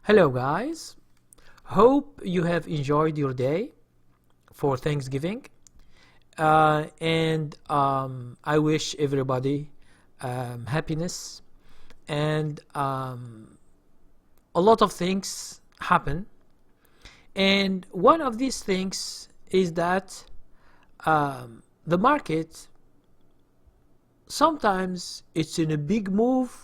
Hello guys, hope you have enjoyed your day for Thanksgiving, and I wish everybody happiness, and a lot of things happen, and one of these things is that the market sometimes it's in a big move.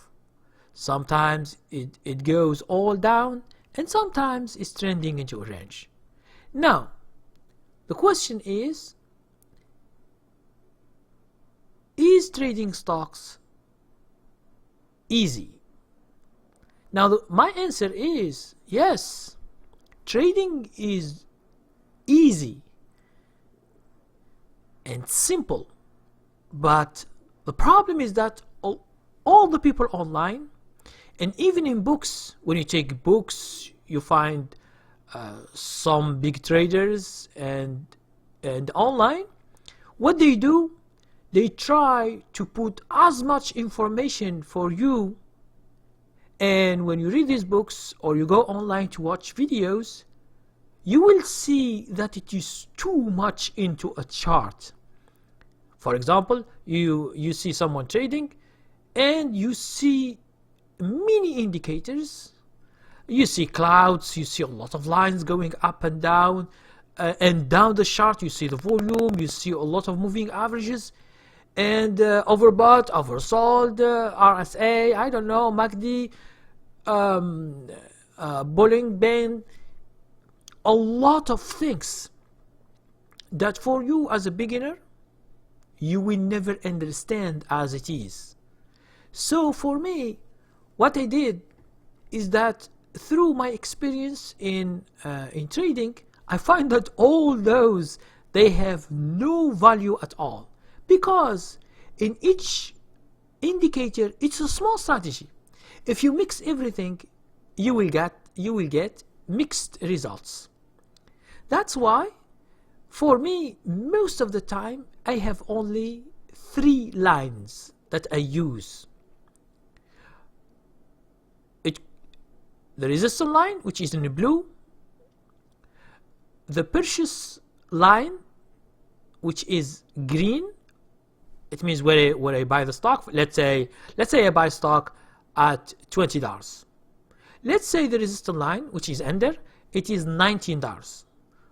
Sometimes it goes all down, and sometimes it's trending into a range. Now, the question is trading stocks easy? Now, my answer is yes, trading is easy and simple, but the problem is that all the people online, and even in books, when you take books, you find some big traders and online, what they do, they try to put as much information for you, and when you read these books or you go online to watch videos, you will see that it is too much into a chart. For example, you see someone trading and you see many indicators. You see clouds, you see a lot of lines going up and down the chart you see the volume, you see a lot of moving averages, and overbought, oversold, RSA, I don't know, MACD, Bolling Band, a lot of things that for you as a beginner you will never understand as it is. So for me, what I did is that through my experience in trading, I find that all those, they have no value at all, because in each indicator it's a small strategy. If you mix everything, you will get mixed results. That's why for me, most of the time I have only 3 lines that I use. The resistance line, which is in the blue, the purchase line, which is green. It means where I buy the stock. Let's say I buy stock at $20. Let's say the resistance line, which is under, it is $19.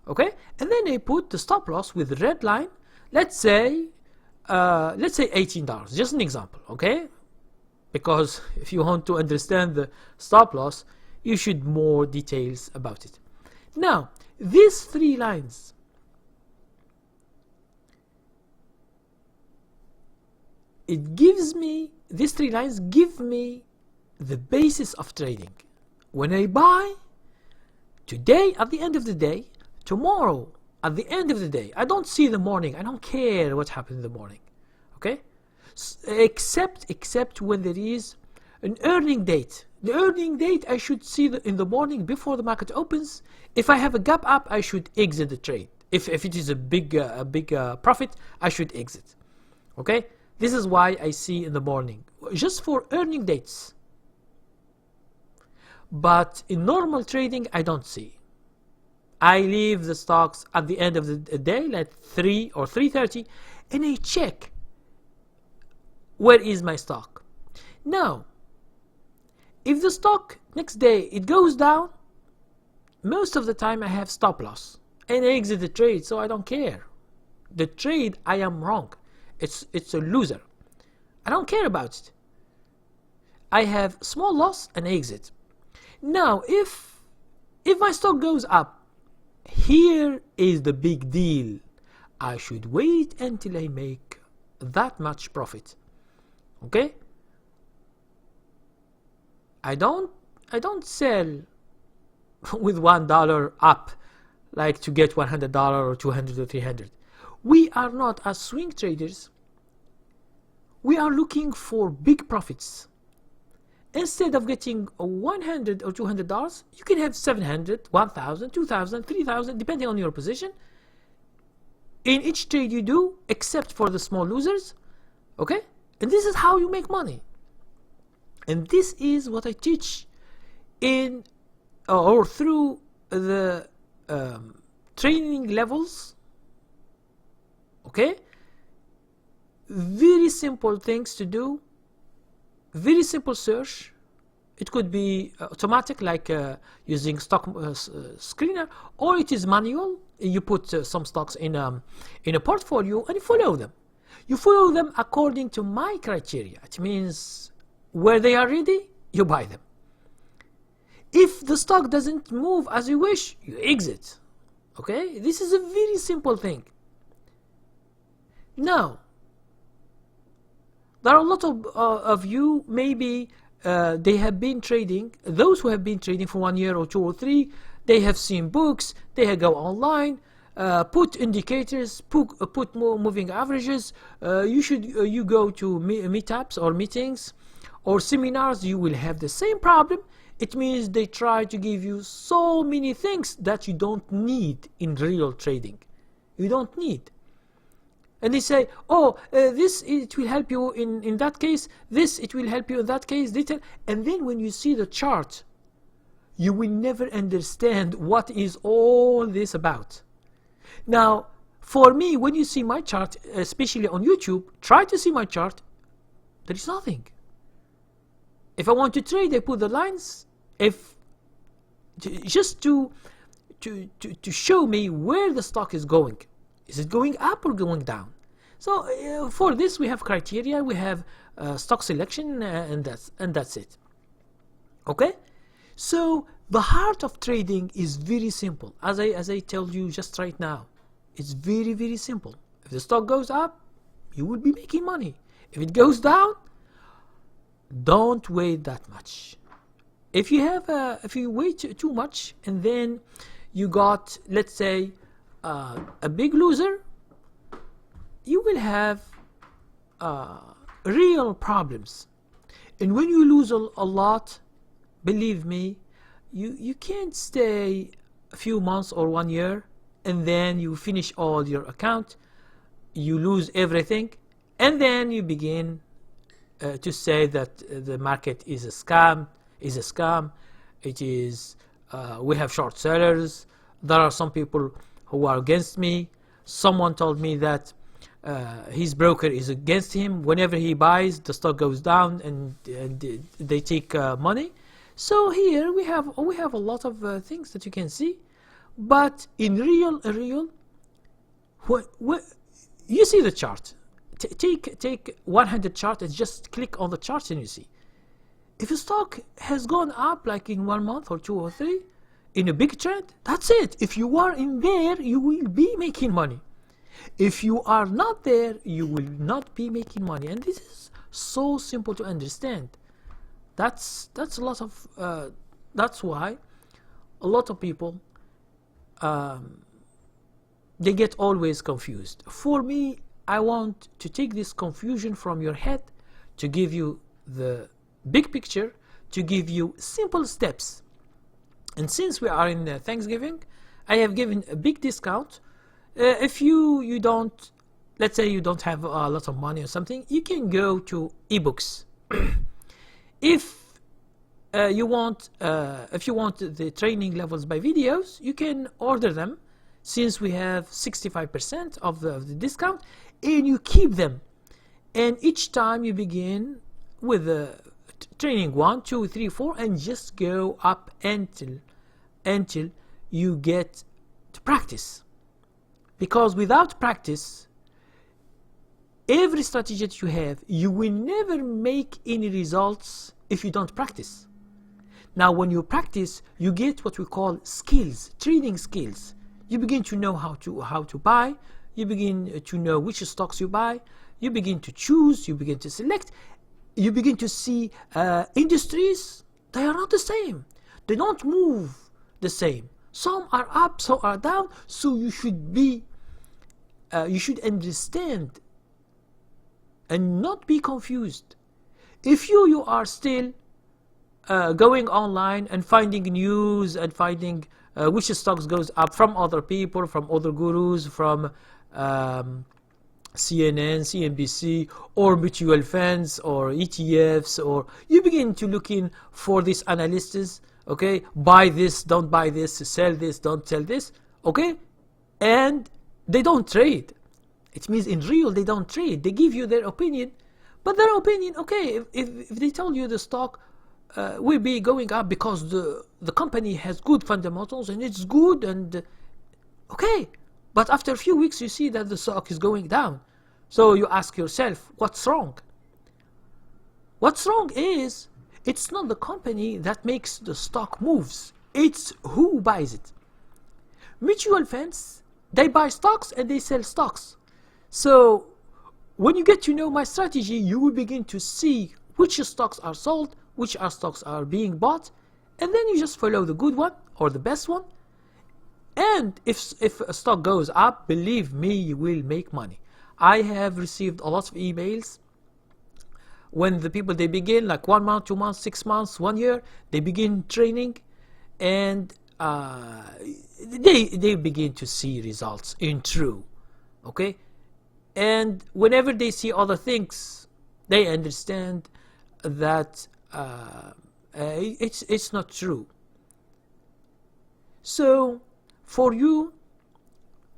Okay, and then I put the stop loss with the red line. Let's say $18. Just an example, okay? Because if you want to understand the stop loss, you should more details about it. Now, these 3 lines, these 3 lines give me the basis of trading. When I buy today at the end of the day, tomorrow at the end of the day, I don't see the morning, I don't care what happened in the morning, okay? Except when there is an earning date. The earning date I should see in the morning before the market opens. If I have a gap up, I should exit the trade. If it is a big profit, I should exit. Okay, this is why I see in the morning, just for earning dates. But in normal trading, I don't see. I leave the stocks at the end of the day, like 3 or 3:30, and I check where is my stock. Now, if the stock next day it goes down, most of the time I have stop loss and I exit the trade, so I don't care. The trade, I am wrong. It's a loser. I don't care about it. I have small loss and exit. Now, if my stock goes up, here is the big deal. I should wait until I make that much profit. Okay? I don't sell with $1 up, like to get $100 or $200 or $300. We are not, as swing traders, we are looking for big profits. Instead of getting $100 or $200, you can have $700, $1,000, $2,000, $3,000, depending on your position, in each trade you do, except for the small losers. Okay? And this is how you make money. And this is what I teach in or through the training levels. Okay, very simple things to do, very simple search. It could be automatic, like using stock screener, or it is manual. You put some stocks in a portfolio and you follow them. You follow them according to my criteria. It means where they are ready, you buy them. If the stock doesn't move as you wish, you exit. Okay, this is a very simple thing. Now, there are a lot of you, maybe they have been trading, those who have been trading for 1 year or 2 or 3, they have seen books, they go online, put indicators, put more moving averages. You go to meetups or meetings or seminars, you will have the same problem. It means they try to give you so many things that you don't need in real trading. You don't need. And they say, oh, this, it will help you in that case, this, it will help you in that case, detail. And then when you see the chart, you will never understand what is all this about. Now, for me, when you see my chart, especially on YouTube, try to see my chart, there is nothing. If I want to trade, I put the lines, just to show me where the stock is going. Is it going up or going down? So for this we have criteria, we have stock selection, and that's it. Okay, so the heart of trading is very simple. As I tell you just right now, it's very, very simple. If the stock goes up, you will be making money. If it goes down, don't wait that much. If you wait too much and then you got, let's say, a big loser, you will have real problems. And when you lose a lot, believe me, you can't stay a few months or 1 year and then you finish all your account, you lose everything, and then you begin to say that the market is a scam. It is, we have short sellers. There are some people who are against me. Someone told me that his broker is against him. Whenever he buys, the stock goes down and they take money. So here we have a lot of things that you can see. But in real, you see the chart. Take 100 chart and just click on the chart and you see. If a stock has gone up like in 1 month or 2 or 3 in a big trend, that's it. If you are in there, you will be making money. If you are not there, you will not be making money. And this is so simple to understand. That's a lot of that's why a lot of people they get always confused. For me, I want to take this confusion from your head to give you the big picture, to give you simple steps. And since we are in Thanksgiving, I have given a big discount. If you don't, let's say you don't have a lot of money or something, you can go to ebooks. If you want the training levels by videos, you can order them, since we have 65% of the discount, and you keep them. And each time you begin with the training 1, 2, 3, 4, and just go up until you get to practice. Because without practice, every strategy that you have, you will never make any results if you don't practice. Now, when you practice, you get what we call skills, trading skills. You begin to know how to buy. You begin to know which stocks you buy. You begin to choose. You begin to select. You begin to see industries. They are not the same. They don't move the same. Some are up, some are down. So you should be, you should understand and not be confused. If you are still going online and finding news and finding which stocks goes up from other people, from other gurus, from CNN, CNBC, or mutual funds, or ETFs, or you begin to look in for these analysts Okay, buy this, don't buy this, sell this, don't sell this. Okay, and they don't trade. It means in real they don't trade. They give you their opinion, but their opinion, okay, if they tell you the stock will be going up because the company has good fundamentals and it's good, and okay, but after a few weeks you see that the stock is going down. So you ask yourself, what's wrong? What's wrong is it's not the company that makes the stock moves. It's who buys it. Mutual funds, they buy stocks and they sell stocks. So when you get to know my strategy, you will begin to see which stocks are sold, which stocks are being bought, and then you just follow the good one or the best one. And if a stock goes up, believe me, you will make money. I have received a lot of emails when the people, they begin like 1 month, 2 months, 6 months, 1 year, they begin training, and they begin to see results in true. Okay, and whenever they see other things, they understand that it's not true. So for you,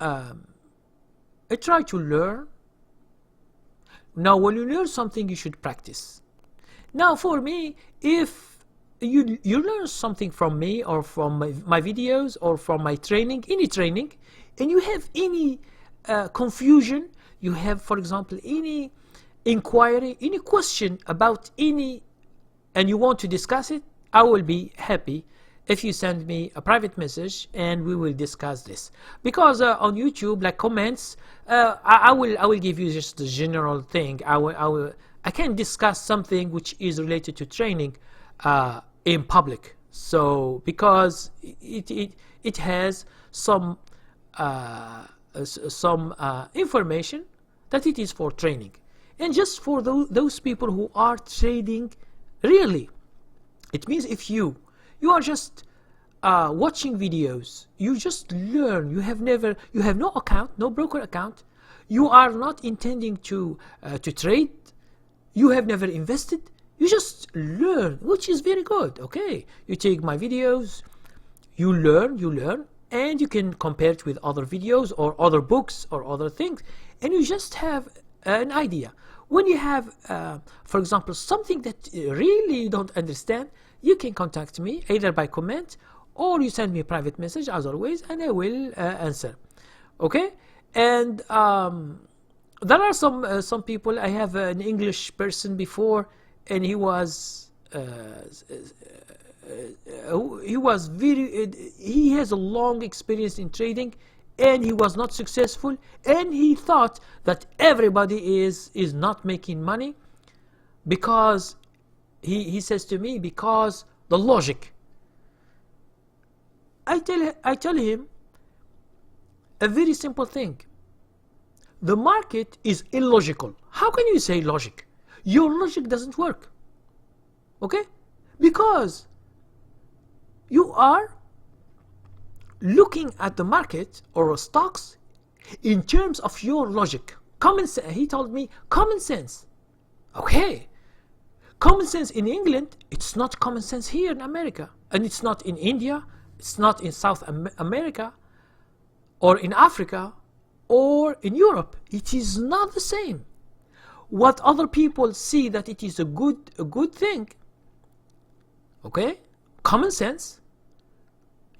try to learn. Now when you learn something, you should practice. Now for me, if you learn something from me or from my videos or from my training, any training, and you have any confusion, you have, for example, any inquiry, any question about any, and you want to discuss it, I will be happy if you send me a private message and we will discuss this. Because on YouTube, like comments, I will give you just the general thing. I can discuss something which is related to training in public. So because it has some information that it is for training, and just for those people who are trading really. It means if you are just watching videos, you just learn, you have no account, no broker account, you are not intending to trade, you have never invested, you just learn, which is very good. Okay, you take my videos, you learn, and you can compare it with other videos or other books or other things, and you just have an idea. When you have, for example, something that really you don't understand, you can contact me either by comment or you send me a private message as always, and I will answer. Okay, and there are some people. I have an English person before, and he was he has a long experience in trading, and he was not successful, and he thought that everybody is not making money because he says to me, because the logic. I tell him a very simple thing. The market is illogical. How can you say logic? Your logic doesn't work. Okay? Because you are looking at the market or stocks in terms of your logic. Common sense. He told me common sense. Okay. Common sense in England, it's not common sense here in America. And it's not in India, it's not in South America, or in Africa, or in Europe. It is not the same. What other people see that it is a good thing, okay, common sense,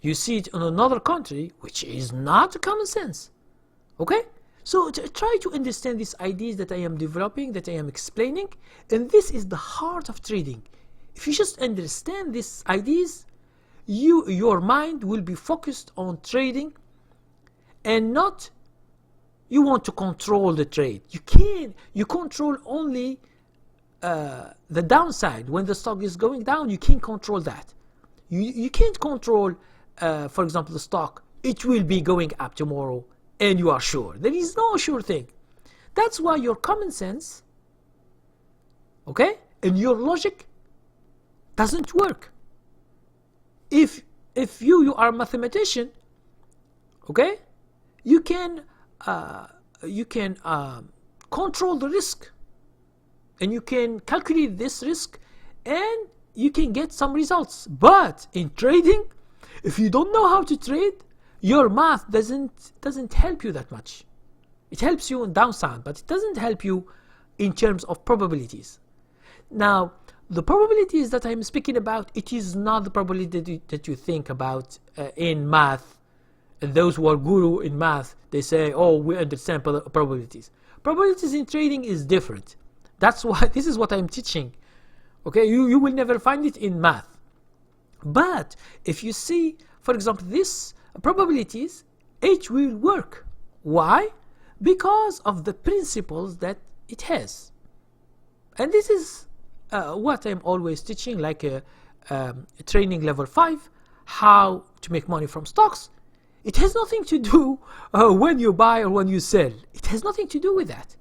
you see it in another country which is not common sense. Okay, so try to understand these ideas that I am developing, that I am explaining, and this is the heart of trading. If you just understand these ideas, your mind will be focused on trading, and not you want to control the trade. You control only the downside. When the stock is going down, you can't control that. You can't control, for example, the stock. It will be going up tomorrow, and you are sure. There is no sure thing. That's why your common sense, okay, and your logic doesn't work. If you are a mathematician, okay, you can control the risk, and you can calculate this risk, and you can get some results. But in trading, if you don't know how to trade, your math doesn't help you that much. It helps you in downside, but it doesn't help you in terms of probabilities. Now, the probabilities that I'm speaking about, it is not the probability that you think about in math. And those who are guru in math, they say, oh, we understand probabilities. Probabilities in trading is different. That's why this is what I'm teaching. Okay, you will never find it in math. But if you see, for example, this probabilities, it will work. Why? Because of the principles that it has. And this is what I'm always teaching, like training level 5, how to make money from stocks. It has nothing to do when you buy or when you sell. It has nothing to do with that.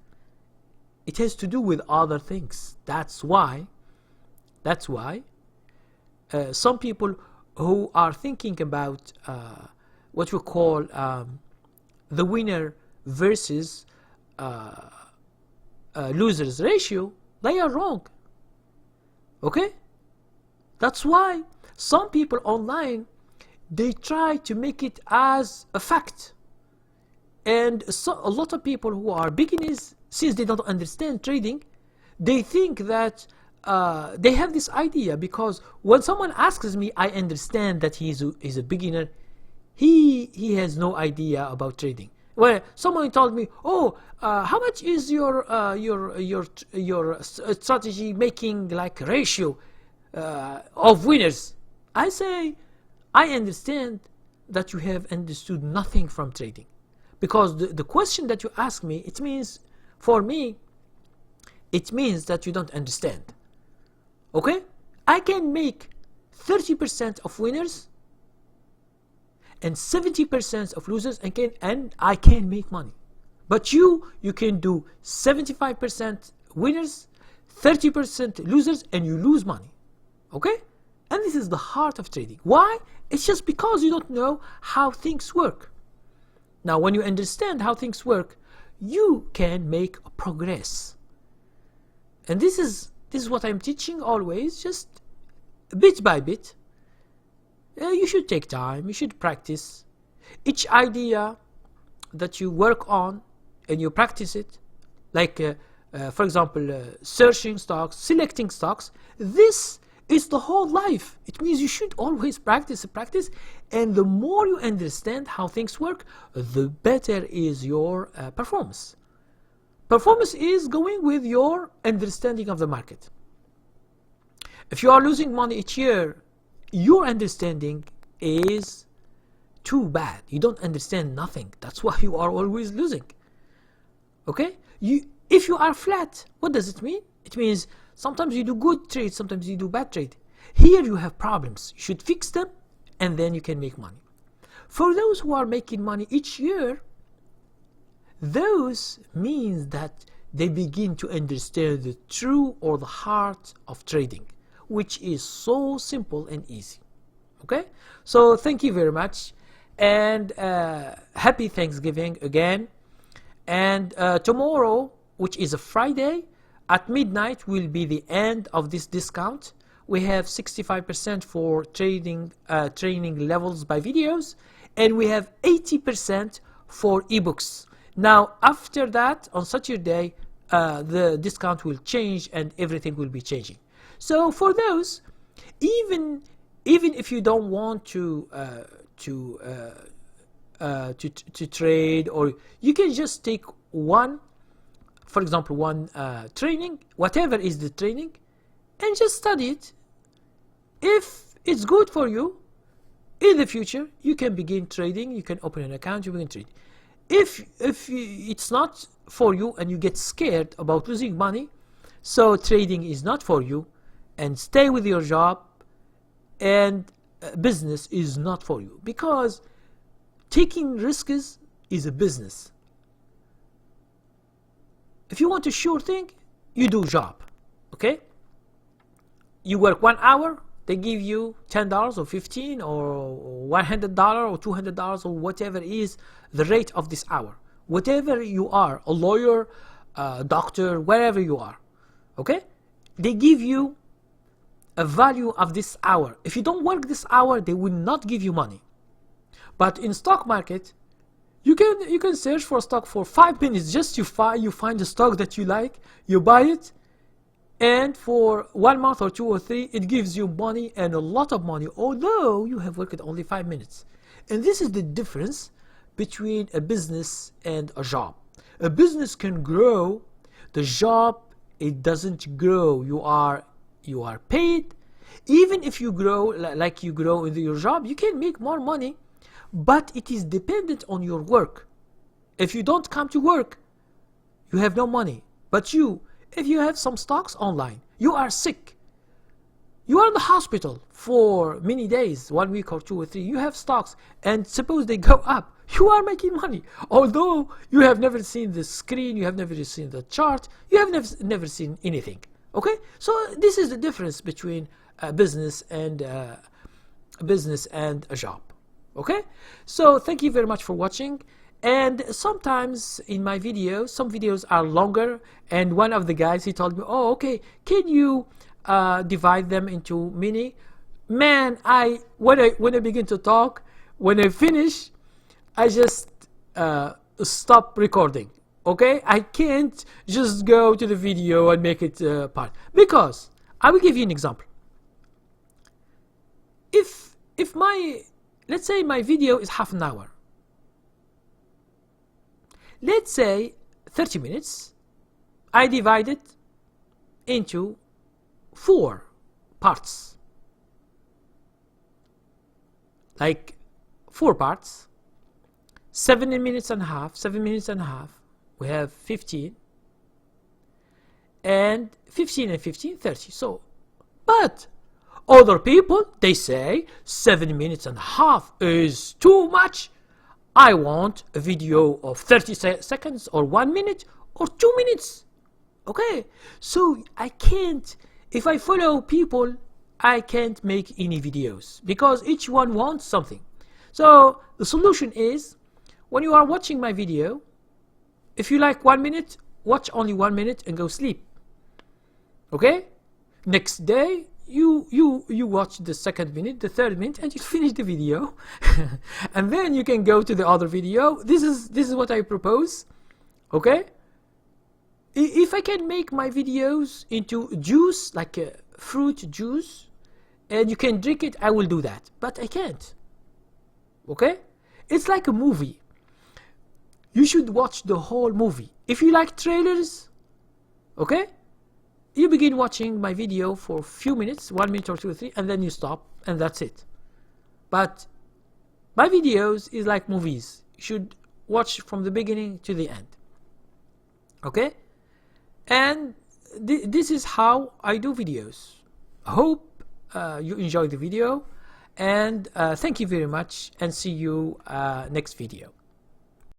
It has to do with other things. That's why some people who are thinking about what we call the winner versus losers ratio, they are wrong. Okay? That's why some people online, they try to make it as a fact. And so a lot of people who are beginners, since they don't understand trading, they think that they have this idea, because when someone asks me, I understand that he's a beginner, he has no idea about trading. Well, someone told me, oh, how much is your strategy making like ratio of winners? I say, I understand that you have understood nothing from trading, because the question that you ask me, it means, for me, it means that you don't understand. Okay? I can make 30% of winners and 70% of losers, and I can make money. But you can do 75% winners, 30% losers, and you lose money. Okay? And this is the heart of trading. Why? It's just because you don't know how things work. Now, when you understand how things work, you can make progress. And this is what I'm teaching always, just bit by bit. You should take time, you should practice. Each idea that you work on and you practice it, like for example, searching stocks, selecting stocks, this is the whole life. It means you should always practice, and the more you understand how things work, the better is your performance. Performance is going with your understanding of the market. If you are losing money each year, your understanding is too bad. You don't understand nothing. That's why you are always losing. Okay? If you are flat, what does it mean? It means sometimes you do good trade, sometimes you do bad trade. Here you have problems. You should fix them, and then you can make money. For those who are making money each year, those means that they begin to understand the true or the heart of trading, which is so simple and easy. Okay? So thank you very much, and happy Thanksgiving again. And tomorrow, which is a Friday, at midnight will be the end of this discount. We have 65% for trading training levels by videos, and we have 80% for ebooks. Now, after that, on Saturday, the discount will change and everything will be changing. So for those, even if you don't want to trade, or you can just take one, for example, one training, whatever is the training, and just study it. If it's good for you, in the future, you can begin trading. You can open an account, you can trade. If it's not for you and you get scared about losing money, so trading is not for you, and stay with your job, and business is not for you, because taking risks is a business. If you want a sure thing, you do job. Okay? You work 1 hour, they give you $10 or $15 or $100 or $200 or whatever is the rate of this hour. Whatever you are, a lawyer, a doctor, wherever you are. Okay? They give you a value of this hour. If you don't work this hour, they will not give you money. But in stock market, you can search for a stock for 5 minutes. Just you find a stock that you like, you buy it, and for 1 month or 2 or 3, it gives you money, and a lot of money, although you have worked only 5 minutes. And this is the difference between a business and a job. A business can grow. The job, it doesn't grow. You are paid. Even if you grow like you grow in your job, you can make more money, but it is dependent on your work. If you don't come to work, you have no money. But if you have some stocks online, you are sick, you are in the hospital for many days, 1 week or 2 or 3, you have stocks, and suppose they go up, you are making money. Although you have never seen the screen, you have never seen the chart, you have never seen anything. Okay, so this is the difference between a business and a job. Okay, so thank you very much for watching. And sometimes in my videos, some videos are longer, and one of the guys, he told me, oh, okay, can you divide them into mini? Man, when I begin to talk, when I finish, I just stop recording. Okay, I can't just go to the video and make it part, because I will give you an example. If let's say my video is half an hour, let's say 30 minutes, I divide it into 4 parts, like 4 parts, 7 minutes and a half, we have 15, and 15 and 15, 30. So, but other people, they say 7 minutes and a half is too much. I want a video of 30 seconds or 1 minute or 2 minutes. Okay, so I can't, if I follow people, I can't make any videos because each one wants something. So the solution is, when you are watching my video, if you like 1 minute, watch only 1 minute and go sleep. Okay, next day you watch the 2nd minute, the 3rd minute, and you finish the video. And then you can go to the other video. This is what I propose. Okay, if I can make my videos into juice, like a fruit juice, and you can drink it, I will do that, but I can't. Okay, it's like a movie. You should watch the whole movie. If you like trailers, okay, you begin watching my video for a few minutes, 1 minute or 2 or 3, and then you stop, and that's it. But my videos is like movies. You should watch from the beginning to the end. Okay, and this is how I do videos. I hope you enjoyed the video, and thank you very much, and see you next video.